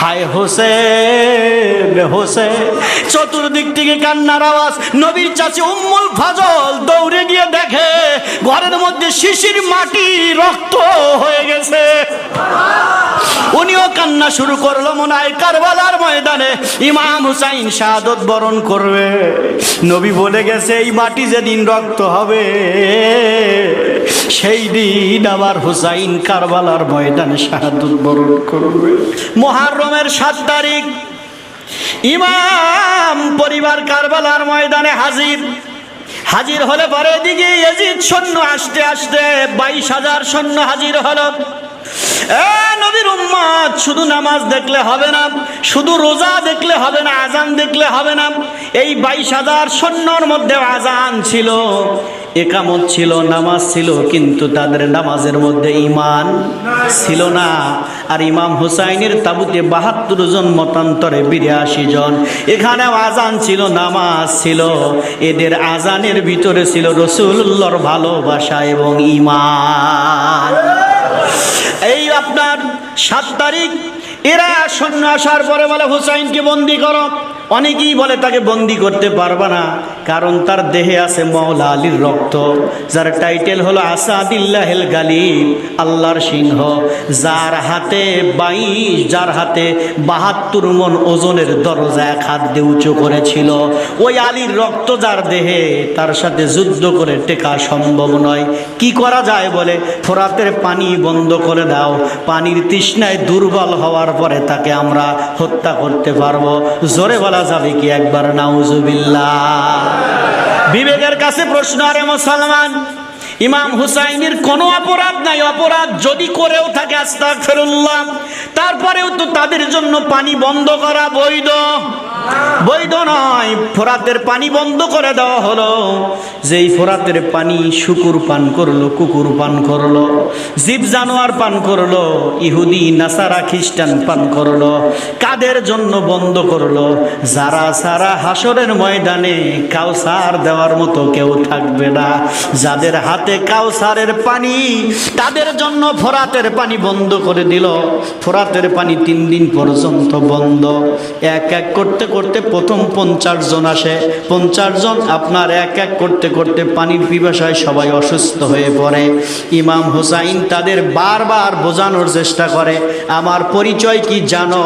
হায় হোসেন হোসেন। চতুর্দিক থেকে কান্নার আওয়াজ। নবীর চাচি উম্মুল ফাজল দৌড়ে গিয়ে দেখে ঘরের মধ্যে শিশির মাটি রক্ত হয়ে গেছে। উনিও কান্না শুরু করলো, মনে হয় কারবালার ময়দানে ইমাম হুসাইন শাহাদত বরণ করবে। নবী বলে গেছে এই মাটি যেদিন রক্ত হবে সেই দিন আবার হুসাইন কারবালার ময়দানে শাহাদত বরণ করবে। মুহররমের 7 তারিখ ইমাম পরিবার কারবালার ময়দানে হাজির হলে পরে দিকে ইয়াজিদ সৈন্য আসতে আসতে 22,000 সৈন্য হাজির হলো। নবীর উম্মত, শুধু নামাজ দেখলে হবে না, শুধু রোজা দেখলে হবে না, আজান দেখলে হবে না। এই 22,000 সৈন্যর মধ্যে আজান ছিল, একামত ছিল, নামাজ ছিল, কিন্তু তাদের নামাজের মধ্যে ঈমান ছিল না। আর ইমাম হুসাইনের তাবুতে 72 জন, মতান্তরে 82 জন। এখানেও আজান ছিল, নামাজ ছিল, এদের আজানের ভিতরে ছিল রাসূলুল্লাহর ভালোবাসা এবং ঈমান। এই আপনার 7 তারিখ এরা সৈন্য আসার পরে বলে হুসাইনকে বন্দি করো। অনেকেই বলে তাকে বন্দি করতে পারবে না, কারণ তার দেহে আছে মাওলা আলীর রক্ত, যার টাইটেল হলো আসাদিল্লাহিল গালিব, আল্লাহর সিংহ, যার হাতে 72 মণ ওজনের দরজা 1 হাত দিয়ে উঁচু করেছিল। ওই আলীর রক্ত যার দেহে, তার সাথে যুদ্ধ করে টেকা সম্ভব নয়। কি করা যায় বলে, ফোরাতের পানি বন্ধ করে দাও, পানির তৃষ্ণায় দুর্বল হওয়ার পরে তাকে আমরা হত্যা করতে পারবো। জোরে বলা যাবে কি একবার নাউজুবিল্লাহ? বিবেকের কাছে প্রশ্ন, আরে মুসলমান, ইমাম হুসাইনের কোনো অপরাধ নাই, অপরাধ যদি করেও থাকে আস্তাগফিরুল্লাহ, তারপরেও তো তাদের জন্য পানি বন্ধ করা বৈধ? বৈধ নয়। ফোরাতের পানি বন্ধ করে দেওয়া হলো। যেই ফোরাতের পানি শুকুর পান করলো, কুকুর পান করলো, জীব জানোয়ার পান করলো, ইহুদি নাসারা খ্রিস্টান পান করলো, কাদের জন্য বন্ধ করলো? যারা সারা হাসরের ময়দানে কাউসার দেওয়ার মতো কেউ থাকবে না, যাদের হাতে কাউসারের পানি, তাদের জন্য ফোরাতের পানি বন্ধ করে দিল। ফোরাতের পানি 3 দিন পর্যন্ত বন্ধ। এক এক করতে করতে প্রথম 50 জন আসে। 50 জন আপনার এক এক করতে করতে পানির পিপাসায় সবাই অসুস্থ হয়ে পড়ে। ইমাম হুসাইন তাদের বারবার বোঝানোর চেষ্টা করে, আমার পরিচয় কি জানো?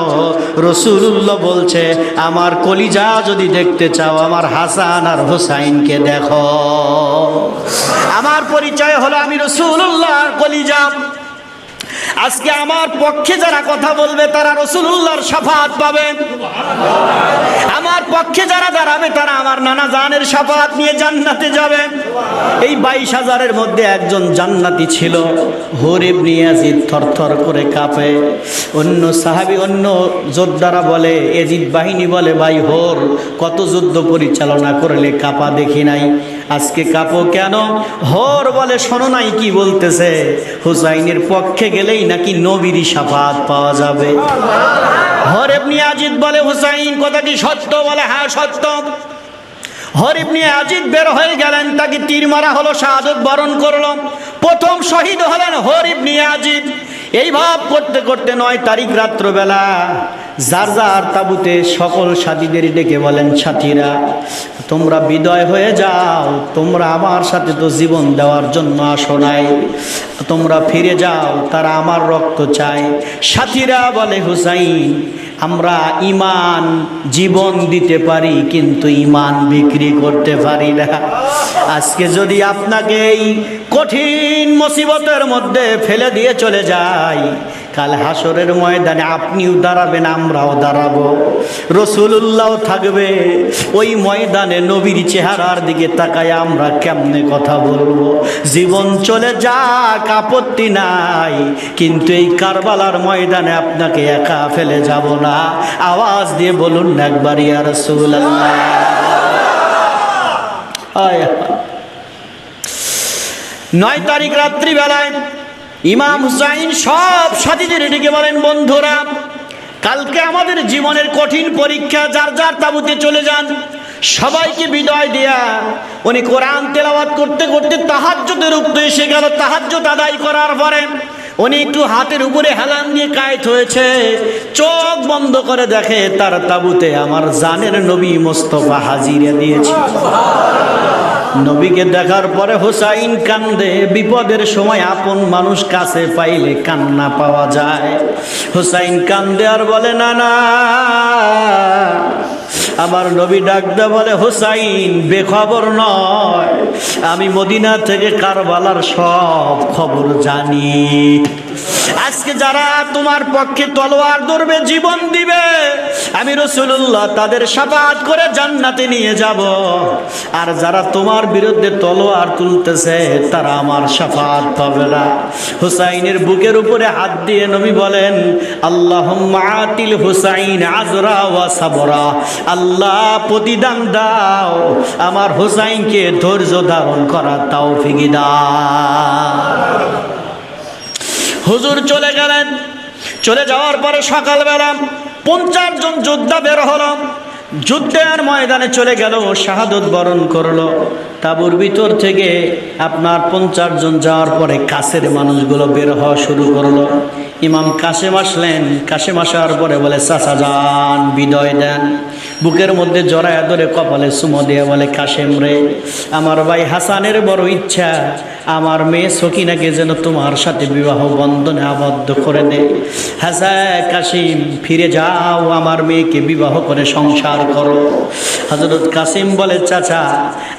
রাসূলুল্লাহ বলছে, আমার কলিজা যদি দেখতে চাও, আমার হাসান আর হুসাইনকে দেখো। আমার পরিচয় হলো আমি রাসূলুল্লাহর কলিজা। আজকে আমার পক্ষে যারা কথা বলবে তারা রাসূলুল্লাহর শাফাআত পাবে। আমার পক্ষে যারা দাঁড়াবে তারা আমার নানা জানের শাফাআত নিয়ে জান্নাতে যাবে। এই 22,000-এর মধ্যে একজন জান্নাতি ছিল, হুর ইবনে ইয়াজিদ। থরথর করে কাঁপে। অন্য সাহাবী, অন্য যোদ্ধারা বলে, ইয়াজিদ বাহিনী বলে, ভাই হোর কত যুদ্ধ পরিচালনা করলে কাঁপা দেখি নাই, আজকে কাঁপো কেন? হোর বলে, শোনো নাই কি বলতেছে, হুসাইনের পক্ষে গেলেই নাকি নবীর শাফাআত পাওয়া যাবে। হোর ইবনে ইয়াজিদ বলে, হুসাইন কথা কি সত্য? বলে, হ্যাঁ সত্য। হোর ইবনে ইয়াজিদ বের হয়ে গেলেন, তাকে তীর মারা হলো, শাহাদত বরণ করলো। প্রথম শহীদ হলেন হোর ইবনে ইয়াজিদ। এই ভাব করতে করতে 9 তারিখ রাত্রবেলা যার যার তাবুতে সকল সাথীদের ডেকে বলেন, সাথীরা তোমরা বিদায় হয়ে যাও, তোমরা আমার সাথে তো জীবন দেওয়ার জন্য আসো নাই, তোমরা ফিরে যাও, তারা আমার রক্ত চায়। সাথীরা বলে, হুসাইন আমরা ঈমান জীবন দিতে পারি, কিন্তু ঈমান বিক্রি করতে পারি না। আজকে যদি আপনাকে এই কঠিন মুসিবতের মধ্যে ফেলে দিয়ে চলে যাই, কাল হাসরের ময়দানে আপনিও দাঁড়াবেন, আমরাও দাঁড়াবো, রাসূলুল্লাহ থাকবে। ওই ময়দানে নবীর চেহারার দিকে তাকায় আমরা কেমনে কথা বলবো? জীবন চলে যাক আপত্তি নাই, কিন্তু এই কারবালার ময়দানে আপনাকে একা ফেলে যাব না। আওয়াজ দিয়ে বলুন একবার, ইয়া রাসূলুল্লাহ। 9 তারিখ রাত্রিবেলায় ইমাম হুসাইন সব সাথীদের ডেকে বলেন, বন্ধুরা কালকে আমাদের জীবনের কঠিন পরীক্ষা, যার যার তাবুতে চলে যান। সবাইকে বিদায় দেয়া উনি কোরআন তেলাওয়াত করতে করতে তাহাজ্জুদের উক্ত এসে গেল। তাহাজ্জুদ আদায় করার পরে উনি একটু হাতের উপরে হেলান দিয়ে কায়েত হয়েছে, চোখ বন্ধ করে দেখে তার তাবুতে আমার জানের নবী মোস্তফা হাজিরা দিয়েছে। নবীকে দেখার পরে হুসাইন কান্দে। বিপদের সময় আপন মানুষ কাছে পাইলে কান্না পাওয়া যায়। হুসাইন কান্দে আর বলে, না না। আমার নবী ডাকতে বলে, হুসাইন বেখবর নয়, আমি মদিনা থেকে কারবালার সব খবর জানি। আজকে যারা তোমার পক্ষে তলোয়ার ধরবে, জীবন দিবে, আমি রাসূলুল্লাহ তাদের শাফাআত করে জান্নাতে নিয়ে যাব। আর যারা তোমার বিরুদ্ধে তলোয়ার তুলতেছে তারা আমার শাফাআত পাবে না। হুসাইনের বুকের উপরে হাত দিয়ে নবী বলেন, আল্লাহুম্মা আতিল হুসাইন আজরা ওয়া সাবরা। আল্লাহ প্রতিদান দাও, আমার হুসাইনকে ধৈর্য ধারণ করার তৌফিক দাও। হুজুর চলে গেলেন। চলে যাওয়ার পরে সকালবেলা 50 জন যোদ্ধা বের হলো, যুদ্ধের ময়দানে চলে গেল, শাহাদত বরণ করলো। তাঁবুর ভিতর থেকে আপনার 50 জন যাওয়ার পরে কাছের মানুষগুলো বের হওয়া শুরু করলো। ইমাম কাশেম আসলেন। কাশেম আসার পরে বলে, চাচা যান, বিদায় দেন। বুকের মধ্যে জড়ায় ধরে কপালে চুমো দিয়ে বলে, কাশেম রে, আমার ভাই হাসানের বড় ইচ্ছা আমার মেয়ে সকিনাকে যেন তোমার সাথে বিবাহ বন্ধনে আবদ্ধ করে দে। হাসান, কাশিম ফিরে যাও, আমার মেয়েকে বিবাহ করে সংসার করো। হযরত কাসিম বলে, চাচা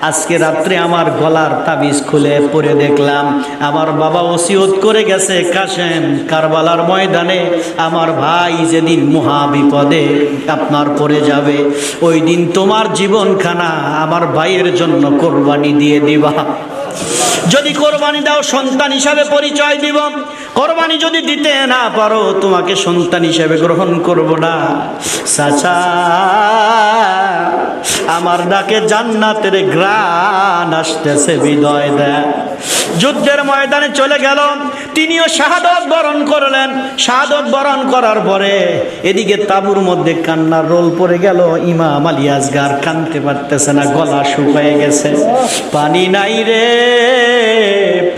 আজকে রাত্রে আমার গলার তাবিজ খুলে পরে দেখলাম আমার বাবা ওসিয়ত করে গেছে, কাসেম কারবালার ময়দানে আমার ভাই যেদিন মহা বিপদে আপনার পড়ে যাবে, ওই দিন তোমার জীবনখানা আমার ভাইয়ের জন্য কোরবানি দিয়ে দিবা। যদি কোরবানি দাও সন্তান হিসাবে পরিচয় দিব, কোরবানি যদি দিতে না পারো তোমাকে সন্তান হিসাবে গ্রহণ করব না। চাচা আমার ডাকে জান্নাতের ঘ্রাণ আসতেছে, বিদায় দেয়। যুদ্ধের ময়দানে চলে গেল, তিনিও শাহাদত বরণ করলেন। শাহাদত বরণ করার পরে এদিকে তাঁবুর মধ্যে কান্নার রোল পড়ে গেল। ইমাম আলী আসগার কাঁদতে পারতেছে না, গলা শুকিয়ে গেছে। পানি নাই রে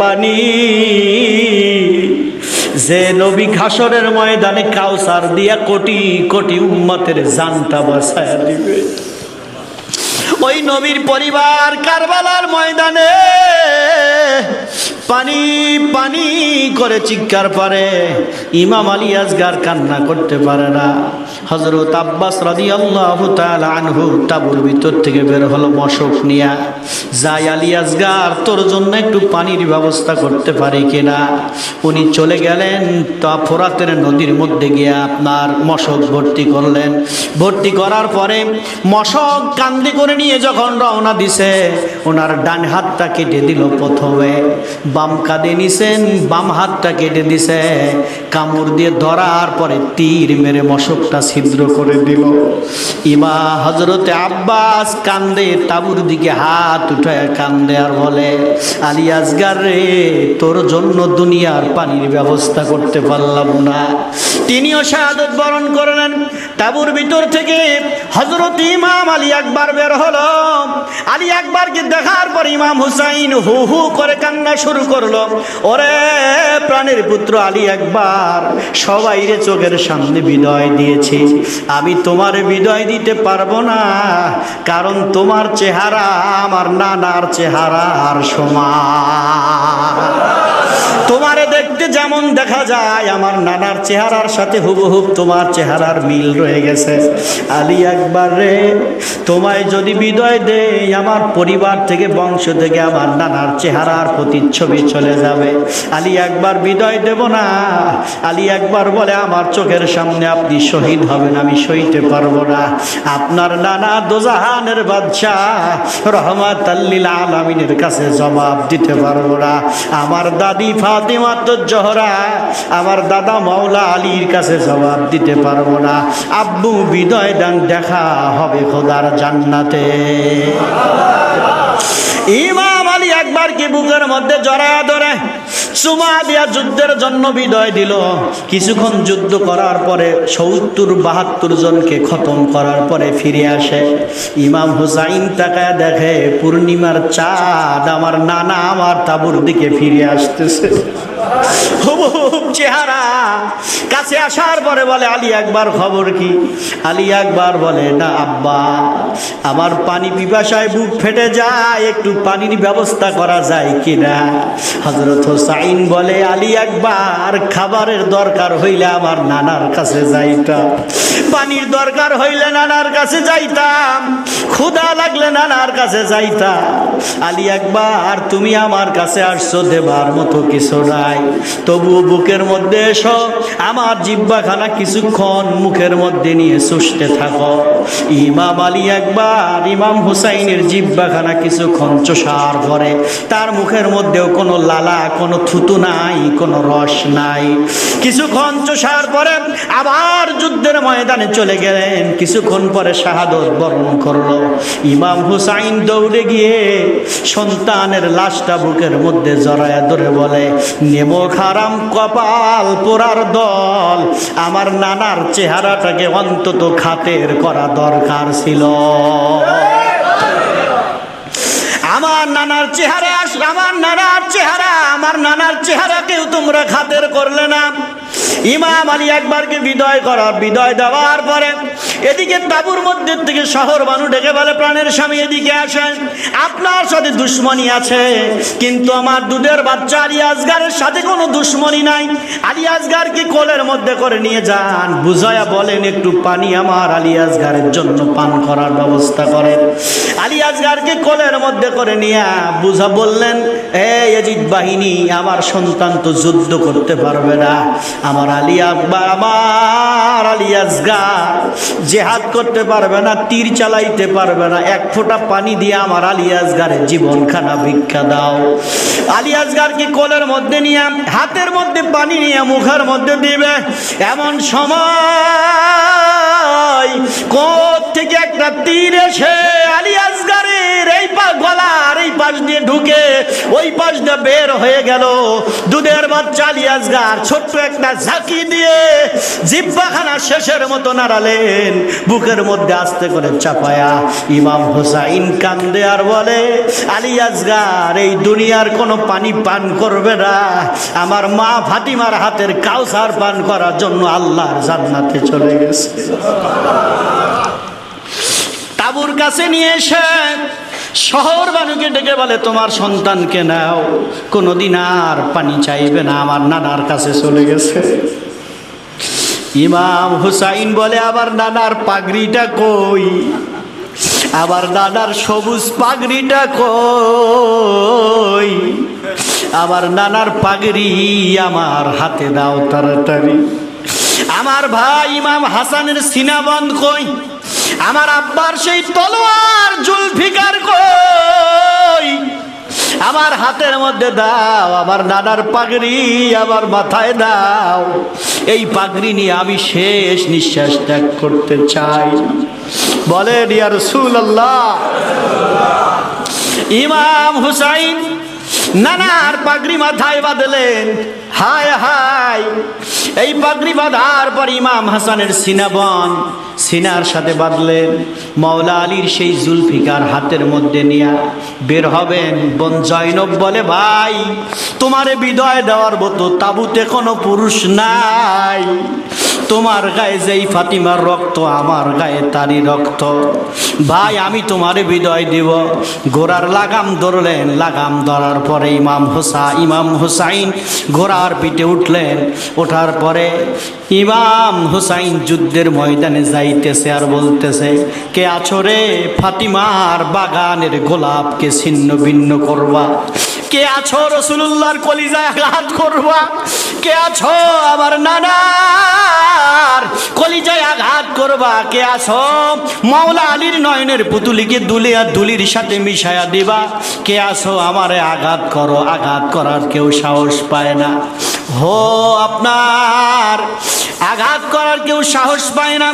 পানি, যে নবী হাসরের ময়দানে কাউসার দিয়া কোটি কোটি উম্মতের জানটা বাঁচায়া দিবে, ওই নবীর পরিবার কারবালার ময়দানে পানি পানি করে চিৎকার পারে। ইমাম আলী আসগার কান্না করতে পারে না। হযরত আব্বাস রাদিয়াল্লাহু তাআলা আনহু তাঁবুর ভিতর থেকে বের হলো মশক নিয়া, যাই আলী আসগার তোর জন্য একটু পানির ব্যবস্থা করতে পারি কিনা। উনি চলে গেলেন, তা ফোরাতের নদীর মধ্যে গিয়ে আপনার মশক ভর্তি করলেন। ভর্তি করার পরে মশক কান্দি করে নিয়ে যখন রওনা দিছে, ওনার ডান হাতটা কেটে দিল প্রথমে, বাম কাঁধে নিছেন, বাম হাতটা কেটে দিছে, কামড় দিয়ে ধরার পরে তীর মেরে মশকটা ছিদ্র করে দিল। ইমা হযরতে আব্বাস কান্দে, তাঁবুর দিকে হাত উঠায় কান্দে আর বলে, আলী আসগার রে, তোর জন্য দুনিয়ার পানির ব্যবস্থা করতে পারলাম না। তিনিও শাহাদত বরণ করলেন। তাঁবুর ভিতর থেকে হযরত ইমাম আলী আকবর বের হলো। আলী আকবরকে দেখার পর ইমাম হুসাইন হু হু করে কান্না শুরু করলো। ওরে প্রাণের পুত্র আলী আকবর, সবাইরে চোখের সামনে বিদায় দিয়েছি, আমি তোমার বিদায় দিতে পারবো না, কারণ তোমার চেহারা আমার নানার চেহারার সমান। তোমারে দেখতে যেমন দেখা যায় আমার নানার চেহারার সাথে হুবহুব তোমার চেহারার মিল রয়ে গেছে। আলী আকবর রে, তোমায় যদি বিদায় দেই আমার পরিবার থেকে বংশ থেকে আমার নানার চেহারার প্রতিচ্ছবি চলে যাবে। আলী আকবর বিদায় দেব না। আলী আকবর বলে, আমার চোখের সামনে আপনি শহীদ হবেন, আমি সইতে পারবো না। আপনার নানা দোজাহানের বাদশাহ রহমাতাল লিল আলামিনের কাছে জবাব দিতে পারবো না। আমার দাদি ফাতিমা তো জোহরা, আমার দাদা মাওলা আলীর কাছে জবাব দিতে পারবো না। আব্বু বিদায় দান, দেখা হবে খোদার জান্নাতে। ইমাম আলী আকবরকে বুকের মধ্যে জড়ায়া ধরে চুমা দিয়া যুদ্ধের জন্য বিদায় দিল। কিছুক্ষণ যুদ্ধ করার পরে ৭০-৭২ জনকে খতম করার পরে ফিরে আসে। ইমাম হুসাইন তাকায় দেখে পূর্ণিমার চাঁদ আমার নানা আমার তাঁবুর দিকে ফিরে আসতেছে। রূপ চেহারা। কাছে আসার পরে বলে, আলী আকবর খবর কি? আলী আকবর বলে, না আব্বা, আমার পানি পিপাসায় বুক ফেটে যায়, একটু পানির ব্যবস্থা করা যায় কিনা? হযরত হুসাইন বলে, আলী আকবর, খাবারের দরকার হইলে আমার নানার কাছে যাইতাম, পানির দরকার হইলে নানার কাছে যাইতাম, ক্ষুধা লাগলে নানার কাছে যাইতাম। আলী আকবর, তুমি আমার কাছে আসছো, দেবার মতো কিছু নাই, তবু বুকের মধ্যে এসো, আমার জিহ্বাখানা কিছুক্ষণ মুখের মধ্যে নিয়ে চুষতে থাকো। ইমাম আলী আকবর ইমাম হুসাইনের জিহ্বাখানা কিছুক্ষণ চষার পরে তার মুখের মধ্যেও কোনো লালা, কোনো থুতু নাই, কোনো রস নাই। কিছুক্ষণ চষার পরে আবার যুদ্ধের ময়দানে চলে গেলেন। কিছুক্ষণ পরে শাহাদত বরণ করলো। ইমাম হুসাইন দৌড়ে গিয়ে সন্তানের লাশটা বুকের মধ্যে জড়ায়া ধরে বলে, নেমো খারাম কপাল পোড়ার দল, আমার নানার চেহারাটাকে অন্তত খাতের করা দরকার ছিল। আমার নানার চেহারা, আমার নানার চেহারাকেও তোমরা খাতের করলে না। ইমাম আলী আকবরকে বিদায় দেওয়ার পরে এদিকে তাঁবুর মধ্যে থেকে শহর বানু ডেকে বলে, প্রাণের স্বামী এদিকে আসেন, আপনার সাথে দুশ্মনী আছে, কিন্তু আমার দুধের বাচ্চা আলী আসগারের সাথে কোনো দুশ্মনী নাই। আলী আসগারকে কোলের মধ্যে করে নিয়ে যান, বুঝায়া বলেন একটু পানি আমার আলী আসগারের জন্য পান করার ব্যবস্থা করেন। আলী আসগারকে কোলের মধ্যে করে নিয়ে বুঝা বললেন, এই ইয়াজিদ বাহিনী, আমার সন্তান তো যুদ্ধ করতে পারবে না, আমার আলী আকবর, আমার আলী আসগার জেহাদ করতে পারবে না, তীর চালাইতে পারবে না, এক ফোঁটা পানি দিয়ে আমার আলী আসগারের জীবনখানা ভিক্ষা দাও। আলী আসগারকে কোলের মধ্যে নিয়ে হাতের মধ্যে পানি নিয়ে মুখের মধ্যে দিবে, এমন সময় কোথা থেকে একটা তীর এসে আলী আসগারের এই গলার এই পাশ দিয়ে ঢুকে ওই পাশ দিয়ে বের হয়ে গেল। দুধের বাচ্চা আলী আসগার ছোট্ট একটা ঝাঁকি দিয়ে জিহ্বাখানা শেষের মতো নাড়ালেন, বুকের মধ্যে আস্তে করে চাপায়া। ইমাম হুসাইন কান্দে আর বলে, আলী আসগার এই দুনিয়ার কোনো পানি পান করবে না, আমার মা ফাতিমার হাতের কাউসার পান করার জন্য আল্লাহর জান্নাতে চলে গেছে। তাঁবুর কাছে নিয়ে এসে শহর বানুকে ডেকে বলে, তোমার সন্তানকে নাও, কোনোদিন আর পানি চাইবে না, আমার নানার কাছে চলে গেছে। ইমাম হুসাইন বলে, আবার নানার পাগড়িটা কই? আবার নানার সবুজ পাগড়িটা কই? আবার নানার পাগড়ি আমার হাতে দাও তাড়াতাড়ি। আমার ভাই ইমাম হাসানের সিনাবন্ধ কই? আমার আব্বার সেই তলোয়ার জুলফিকার কই? আমার হাতের মধ্যে দাও, আমার নানার পাগড়ি আমার মাথায় দাও, এই পাগড়ি নিয়ে আমি শেষ নিঃশ্বাস ত্যাগ করতে চাই। বলেন ইয়া রাসূলুল্লাহ। ইমাম হুসাইন নানার পাগড়ি মাথায় বাঁধলেন। হায় হায়, এই পাগড়ি বাঁধার পর ইমাম হাসানের সিনার সাথে বাঁধলেন। মাওলা আলীর সেই জুলফিকার হাতের মধ্যে নিয়ে বের হবেন। বোন জয়নব বলে, ভাই তোমারে বিদায় দেওয়ার মতো তাঁবুতে কোনো পুরুষ নাই, তোমার গায়ে যেই ফাতিমার রক্ত, আমার গায়ে তারই রক্ত, ভাই আমি তোমারে বিদায় দিব। ঘোড়ার লাগাম ধরলেন, লাগাম ধরার পরে ইমাম হুসাইন ঘোড়ার পিঠে উঠলেন। ওঠার পরে ইমাম হুসাইন যুদ্ধের ময়দানে যাইতেছে আর বলতেছে, কে আছো রে ফাতিমার বাগানের গোলাপকে ছিন্ন ভিন্ন করবা? কে আছো রাসূলুল্লাহর কলিজায় আঘাত করবা? কে আছো আমার নানার কলিজায় আঘাত করবা? কে আছো মাওলা আলীর নয়নের পুতুলিকে দুলির সাথে মিশায়া দিবা? কে আছো আমারে আঘাত করো? আঘাত করার কেউ সাহস পায় না। হো আপনার আঘাত করার কেউ সাহস পায় না।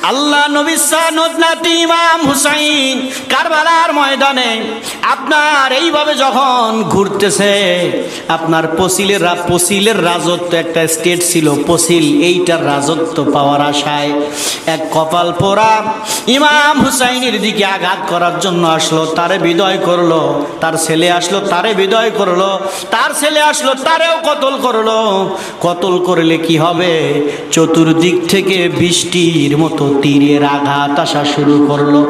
আল্লাহ নবী সানদ নাতি ইমাম হুসাইন কারবালার ময়দানে আপনার এইভাবে যখন ঘুরতেছে, আপনার পসিলের রাজত্ব, একটা স্টেট ছিল পসিল, এইটার রাজত্ব পাওয়ার আশায় এক কপাল পোড়া ইমাম হুসাইনের দিকে আঘাত করার জন্য আসলো, তারে বিদয় করলো। তার ছেলে আসলো, তারে বিদয় করলো। তার ছেলে আসলো, তারেও কতল করলো। কতল করলে কি হবে? চতুর্দিক থেকে বৃষ্টির মতো তীরের আঘাত আসা শুরু করলো।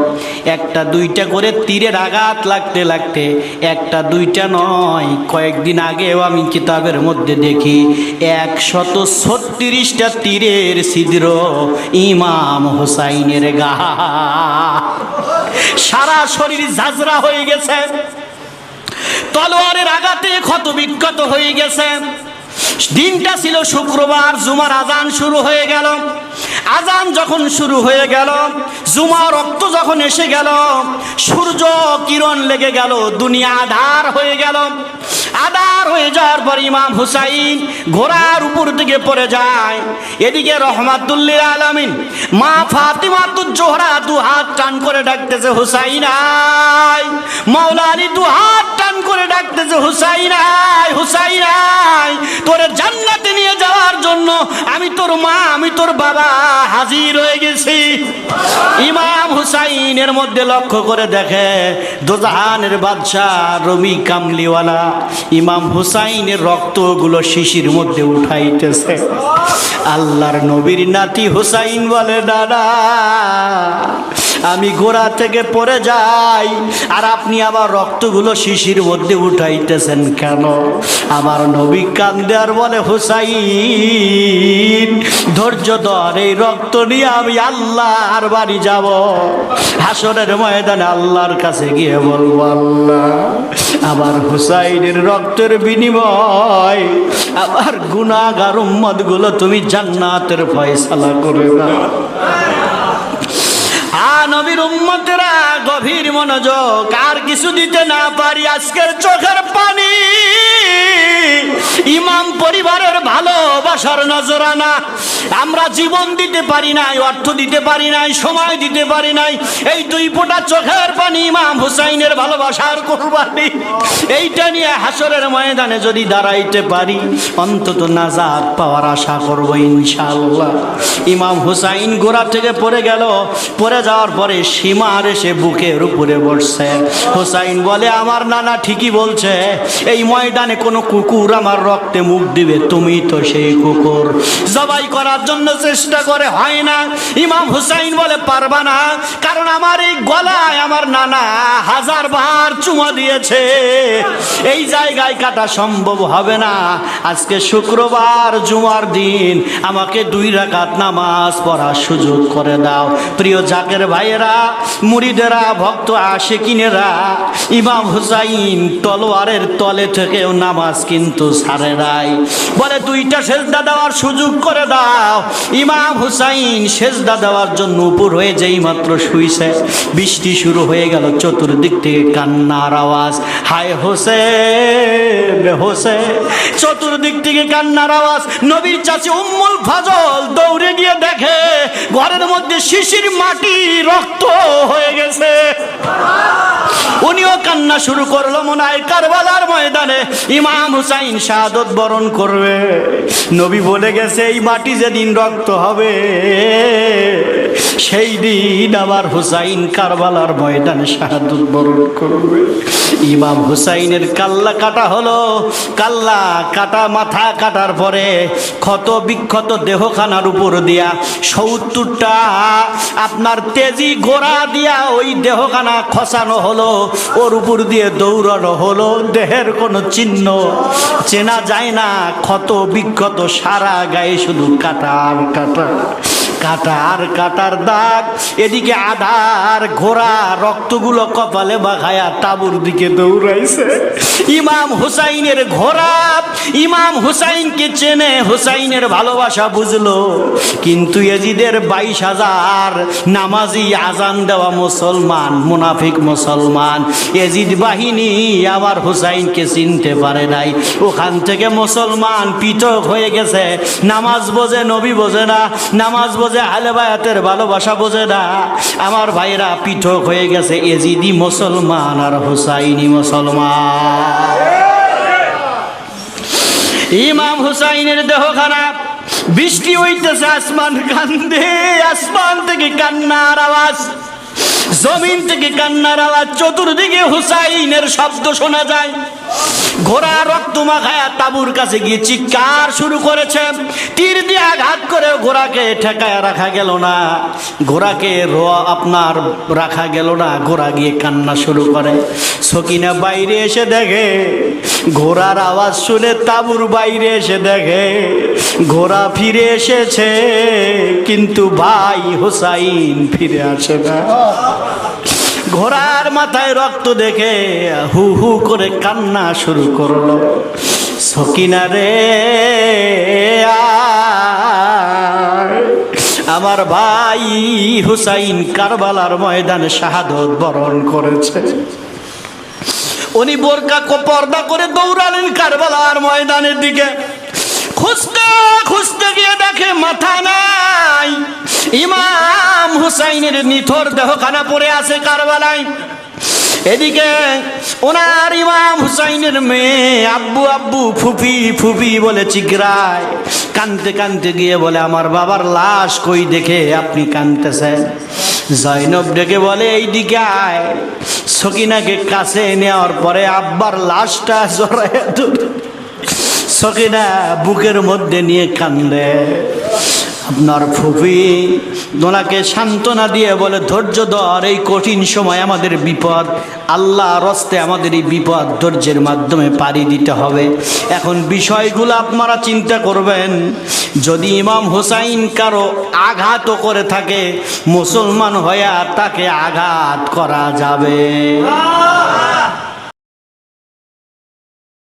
একটা দুইটা করে তীরের আঘাত লাগতে লাগতে, একটা দুইটা নয়, কয়েকদিন আগেও আমি কিতাবের মধ্যে দেখি 136টা তীরের ছিদ্র ইমাম হুসাইনের গা, সারা শরীর ঝাঁঝরা হয়ে গেছে, তলোয়ারের আঘাতে ক্ষত বিক্ষত হয়ে গেছে। দিনটা ছিল শুক্রবার, জুমার আজান শুরু হয়ে গেল। আজান যখন শুরু হয়ে গেল, জুমার রক্ত যখন এসে গেল, সূর্য কিরণ লেগে গেল, দুনিয়া আধার হয়ে গেল। আধার হয়ে যাওয়ার পর ইমাম হুসাইন ঘোড়ার উপর দিকে পড়ে যায়। এদিকে রহমাতুল্লিল আলামিন মা ফাতিমাতুজ জোহরা দু হাত টান করে ডাকতেছে, হুসাইন আয়। মাওলা আলী দু হাত টান করে ডাকতেছে, হুসাইন আয়, হুসাইন আয়, তোরে জান্নাতে নিয়ে যাওয়ার জন্য আমি তোর মা, আমি তোর বাবা হাজির হয়ে গেছি। ইমাম হুসাইনের মধ্যে লক্ষ্য করে দেখে দোজাহানের বাদশাহ রবি কামলিওয়ালা ইমাম হুসাইনের রক্তগুলো শিশির মধ্যে উঠাইতেছে। আল্লাহর নবীর নাতি হুসাইন বলে, দাদা আমি ঘোড়া থেকে পড়ে যাই আর আপনি আবার রক্তগুলো শিশির মধ্যে উঠাইতেছেন কেন? আমার নবী কান্দে আর বলে, হুসাইন ধৈর্য ধর, এই রক্ত নিয়ে আমি আল্লাহর বাড়ি যাব। হাসরের ময়দানে আল্লাহর কাছে গিয়ে বলবো, আল্লাহ আমার হুসাইনের রক্তের বিনিময় আমার গুনাহগার উম্মত গুলো তুমি জান্নাতের ফয়সালা করে দাও। নবীর উম্মতেরা গভীর মনোযোগ, আর কিছু দিতে না পারি, আজকের চোখের পানি ইমাম পরিবারের ভালোবাসার নজরানা। আমরা জীবন দিতে পারি নাই, অর্থ দিতে পারি নাই, সময় দিতে পারি নাই, এই দুই ফোঁটা চোখের পানি ইমাম হুসাইনের ভালোবাসার কুরবানি। এইটা নিয়ে হাসরের ময়দানে যদি দাঁড়াইতে পারি, অন্তত নাজাত পাওয়ার আশা করবো ইনশাআল্লাহ। ইমাম হুসাইন গোড়া থেকে পড়ে গেল, পড়ে যাওয়ার পরে সীমার এসে বুকের উপরে বসছে। হুসাইন বলে, আমার নানা ঠিকই বলছে, এই ময়দানে কোনো কুকুর আমার রক্তে মুখ দিবে, তুমি তো সেই কুকুর। জবাই করার জন্য চেষ্টা করে, হয় না। ইমাম হুসাইন বলে, পারবা না, কারণ আমার এই গলায় আমার নানা 1000 বার চুমা দিয়েছে, এই জায়গায় কাটা সম্ভব হবে না। আজকে শুক্রবার জুমার দিন, আমাকে 2 রাকাত নামাজ পড়ার সুযোগ করে দাও। প্রিয় জাকের ভাইয়েরা, মুরিদেরা, ভক্ত আশিকিনেরা, ইমাম হুসাইন তলোয়ারের তলে থেকেও নামাজ কিন্তু ছাড়ে নাই। বলে, 2টা সেজদা দেওয়ার সুযোগ করে দাও। ইমাম হুসাইন সেজদা দেওয়ার জন্য উপর হয়ে যেই মাত্র শুইছে, বৃষ্টি শুরু হয়ে গেল, চতুর্দিক থেকে কান্নার আওয়াজ, হায় হোসেন হোসেন, চতুর্দিক থেকে কান্নার আওয়াজ। নবীর চাচি উম্মুল ফাজল দৌড়ে গিয়ে দেখে ঘরের মধ্যে শিশির মাটি রক্ত হয়ে গেছে। উনিও কান্না শুরু করলো, মনে হয় কারবালার ময়দানে ইমাম হুসাইন শাহাদত বরণ করবে। নবী বলে গেছে, এই মাটি যেদিন রক্ত হবে সেই দিন আবার হুসাইন কারবালার ময়দানে শাহাদত বরণ করবে। ইমাম হুসাইনের কাল্লা কাটা হলো। কাল্লা কাটা, মাথা কাটার পরে ক্ষত বিক্ষত দেহখানার উপর দিয়া 70টা আপনার তেজি গোড়া দিয়া ওই দেহখানা খসানো হলো, ওর উপর দিয়ে দৌড়ানো হলো। দেহের কোনো চিহ্ন চেনা যায় না, ক্ষত বিক্ষত, সারা গায়ে শুধু কাটার কাটা, কাটার কাটার দাগ। এদিকে আধার ঘোড়া রক্তগুলো কপালে বাঘায়া তাবুর দিকে দৌড়াইছে। ইমাম হুসাইনের ঘোড়া ইমাম হুসাইনকে চেনে, হুসাইনের ভালোবাসা বুঝলো, কিন্তু এজিদের 22,000 নামাজি আজান দেওয়া মুসলমান, মুনাফিক মুসলমান, এজিদ বাহিনী আমার হুসাইনকে চিনতে পারে নাই। ওখান থেকে মুসলমান পৃথক হয়ে গেছে। নামাজ বোঝে, নবী বোঝে না, নামাজ বোঝে বোঝে, আহলে বায়াতের ভালোবাসা বোঝে না। আমার ভাইরা পৃথক হয়ে গেছে, এজিদি মুসলমান আর হুসাইনি মুসলমান। ইমাম হুসাইনের দেহ খারাপ, বৃষ্টি হইতেছে, আসমান কান্দে, আসমান থেকে কান্নার আওয়াজ, জমিন থেকে কান্নার আওয়াজ, চতুর্দিকে হুসাইনের শব্দ শোনা যায়। ঘোড়া রক্ত মাখায়া তাবুর কাছে গিয়ে চিৎকার শুরু করেছে। তীর দিয়ে আঘাত করে ঘোড়াকে ঠেকায় রাখা গেল না, ঘোড়াকে আপনার রাখা গেল না, ঘোড়া গিয়ে কান্না শুরু করে। সকিনা বাইরে এসে দেখে, ঘোড়ার আওয়াজ শুনে তাবুর বাইরে এসে দেখে ঘোড়া ফিরে এসেছে, কিন্তু ভাই হুসাইন ফিরে আসে না। ঘোড়ার মাথায় রক্ত দেখে হু হু করে কান্না শুরু করলো। সকিনা রে, আমার ভাই হুসাইন কারবালার ময়দানে শাহাদত বরণ করেছে। উনি বোরকা পর্দা করে দৌড়ালেন কারবালার ময়দানের দিকে। খুঁজতে খুঁজতে গিয়ে দেখে মাথা নাই, ইমাম হুসাইনের নিথর দেহখানা পড়ে আছে কারবালায়। এদিকে ওনার ইমাম হুসাইনের মেয়ে আব্বু আব্বু ফুফি ফুফি বলে চিকরায়, কানতে কানতে গিয়ে বলে আমার বাবার লাশ কই দেখে আপনি কানতেছেন? জয়নব ডেকে বলে এইদিকে আয়। সকিনাকে কাছে নেওয়ার পরে আব্বার লাশটা জড়ায় সকিনা বুকের মধ্যে নিয়ে কান্দে। আপনার ফুফি ওনাকে সান্ত্বনা দিয়ে বলে ধৈর্য ধর, এই কঠিন সময় আমাদের বিপদ, আল্লাহর হস্তে আমাদের এই বিপদ ধৈর্যের মাধ্যমে পাড়ি দিতে হবে। এখন বিষয়গুলো আপনারা চিন্তা করবেন, যদি ইমাম হুসাইন কারো আঘাত করে থাকে, মুসলমান হইয়া তাকে আঘাত করা যাবে।